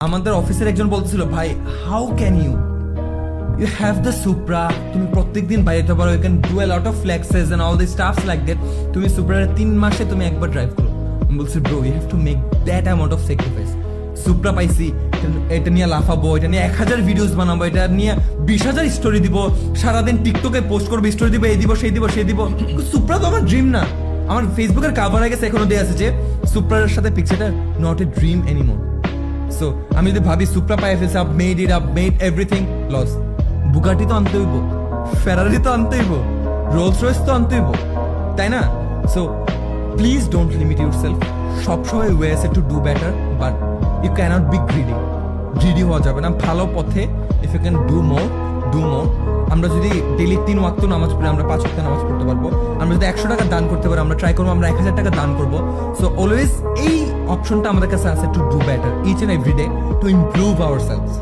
আমাদের অফিসের একজন বলতেছিল, ভাই how can you have the Supra, তুমি প্রত্যেকদিন বাইরে যেতে পারো, you can do a lot of flexes and all the stuffs like that, তুমি সুপ্রার 3 মাসে তুমি একবার ড্রাইভ করো। আমি বলছি bro you have to make that amount of sacrifice. Supra পাইছি, এটা নিয়ে লাফাবো, এটা নিয়ে 1000 ভিডিওস বানাবো, এটা নিয়ে 20,000 স্টোরি দিব, সারাদিন টিকটকে পোস্ট করবো, স্টোরি দিব, এই দিব সেই দিব সেই দিব। সুপ্রা তো আমার ড্রিম না। আমার ফেসবুকের কাভার আগে এখনো দেয়া আছে যে সুপ্রার সাথে পিকচারটা not a dream anymore. So আমি যদি ভাবি সুপ্রা পাই ফেলছে, up made it, up made everything, loss. Bugatti তো আনতে হইব, ফেরারি তো আনতে হইব, রোলস রয়েস তো আনতে হইব, তাই না? So please don't limit yourself. সবসময় ওয়ে আছে to do better, but you cannot be greedy. Greedy হওয়া যাবে না। ভালো পথে if you can do more, do more. আমরা যদি ডেলি 3 ওয়াক্ত নামাজ পড়ি, আমরা 5 ওয়াক্ত নামাজ পড়তে পারবো। আমরা যদি 100 টাকা দান করতে পারি, আমরা ট্রাই করবো আমরা 1000 টাকা দান করবো। সো অলওয়েজ এই অপশনটা আমাদের কাছে আছে to do better each and every day, to improve hour selves.